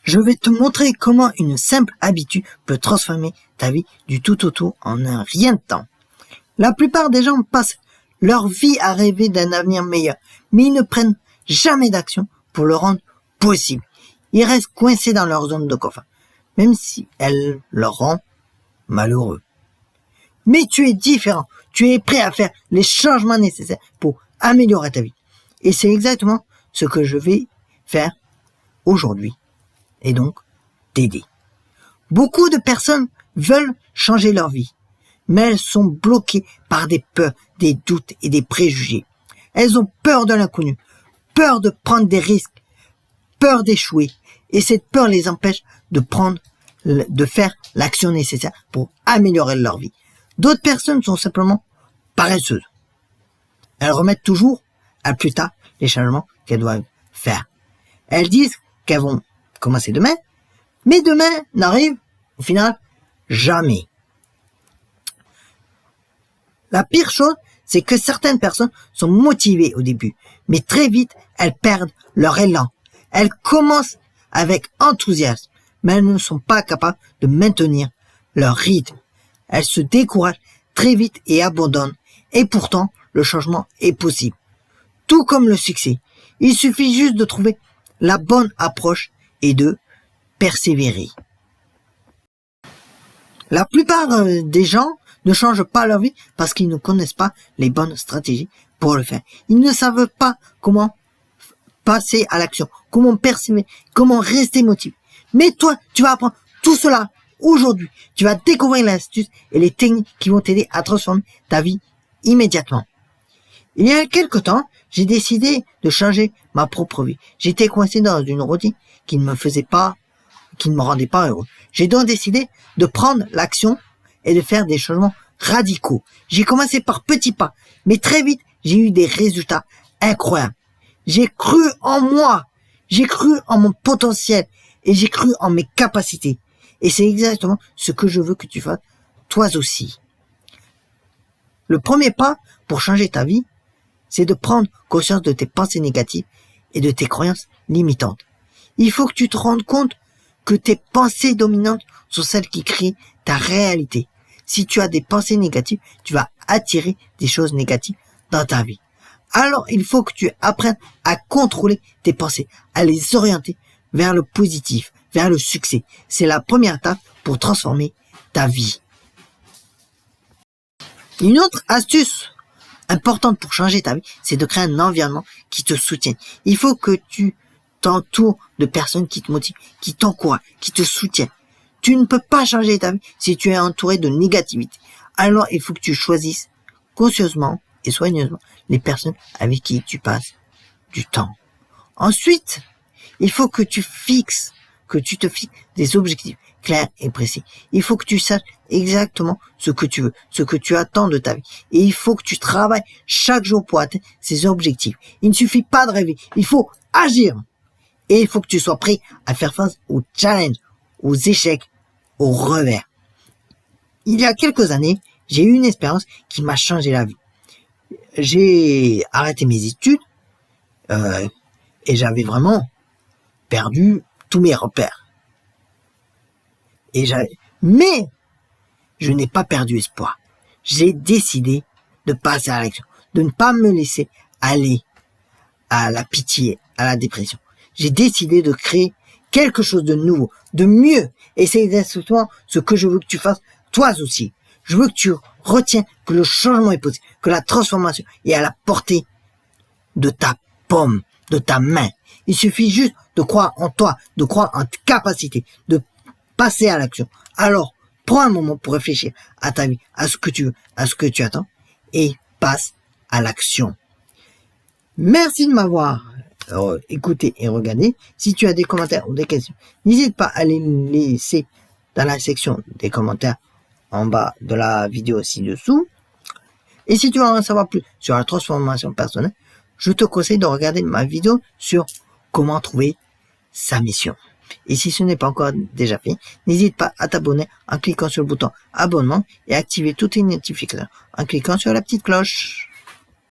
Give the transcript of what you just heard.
Je vais te montrer comment une simple habitude peut transformer ta vie du tout au tout en un rien de temps. La plupart des gens passent leur vie à rêver d'un avenir meilleur, mais ils ne prennent jamais d'action pour le rendre possible. Ils restent coincés dans leur zone de confort, même si elle leur rend malheureux. Mais tu es différent, tu es prêt à faire les changements nécessaires pour améliorer ta vie. Et c'est exactement ce que je vais faire aujourd'hui. Et donc, t'aider. Beaucoup de personnes veulent changer leur vie, mais elles sont bloquées par des peurs, des doutes et des préjugés. Elles ont peur de l'inconnu, peur de prendre des risques, peur d'échouer. Et cette peur les empêche de faire l'action nécessaire pour améliorer leur vie. D'autres personnes sont simplement paresseuses. Elles remettent toujours à plus tard les changements qu'elles doivent faire. Elles disent qu'elles vont commencer demain, mais demain n'arrive au final jamais. La pire chose, c'est que certaines personnes sont motivées au début, mais très vite, elles perdent leur élan. Elles commencent avec enthousiasme, mais elles ne sont pas capables de maintenir leur rythme. Elles se découragent très vite et abandonnent, et pourtant, le changement est possible. Tout comme le succès, il suffit juste de trouver la bonne approche et de persévérer. La plupart des gens ne changent pas leur vie parce qu'ils ne connaissent pas les bonnes stratégies pour le faire. Ils ne savent pas comment passer à l'action, comment persévérer, comment rester motivé. Mais toi, tu vas apprendre tout cela aujourd'hui. Tu vas découvrir l'astuce et les techniques qui vont t'aider à transformer ta vie immédiatement. Il y a quelque temps, j'ai décidé de changer ma propre vie. J'étais coincé dans une routine qui ne me rendait pas heureux. J'ai donc décidé de prendre l'action et de faire des changements radicaux. J'ai commencé par petits pas, mais très vite, j'ai eu des résultats incroyables. J'ai cru en moi, j'ai cru en mon potentiel et j'ai cru en mes capacités. Et c'est exactement ce que je veux que tu fasses, toi aussi. Le premier pas pour changer ta vie, c'est de prendre conscience de tes pensées négatives et de tes croyances limitantes. Il faut que tu te rendes compte que tes pensées dominantes sont celles qui créent ta réalité. Si tu as des pensées négatives, tu vas attirer des choses négatives dans ta vie. Alors, il faut que tu apprennes à contrôler tes pensées, à les orienter vers le positif, vers le succès. C'est la première étape pour transformer ta vie. Une autre astuce importante pour changer ta vie, c'est de créer un environnement qui te soutienne. Il faut que tu t'entoures de personnes qui te motivent, qui t'encouragent, qui te soutiennent. Tu ne peux pas changer ta vie si tu es entouré de négativité. Alors, il faut que tu choisisses conscieusement et soigneusement les personnes avec qui tu passes du temps. Ensuite, il faut que tu te fixes des objectifs clairs et précis. Il faut que tu saches exactement ce que tu veux, ce que tu attends de ta vie. Et il faut que tu travailles chaque jour pour atteindre ces objectifs. Il ne suffit pas de rêver, il faut agir. Et il faut que tu sois prêt à faire face aux challenges, aux échecs, aux revers. Il y a quelques années, j'ai eu une expérience qui m'a changé la vie. J'ai arrêté mes études et j'avais vraiment perdu tous mes repères. Mais je n'ai pas perdu espoir. J'ai décidé de passer à l'action, de ne pas me laisser aller à la pitié, à la dépression. J'ai décidé de créer quelque chose de nouveau, de mieux. Et c'est exactement ce que je veux que tu fasses, toi aussi. Je veux que tu retiens que le changement est possible, que la transformation est à la portée de ta paume, de ta main. Il suffit juste de croire en toi, de croire en tes capacités, de passer à l'action. Alors, prends un moment pour réfléchir à ta vie, à ce que tu veux, à ce que tu attends, et passe à l'action. Merci de m'avoir écouté et regardé. Si tu as des commentaires ou des questions, n'hésite pas à les laisser dans la section des commentaires en bas de la vidéo ci-dessous. Et si tu veux en savoir plus sur la transformation personnelle, je te conseille de regarder ma vidéo sur comment trouver sa mission. Et si ce n'est pas encore déjà fait, n'hésite pas à t'abonner en cliquant sur le bouton abonnement et activer toutes les notifications en cliquant sur la petite cloche.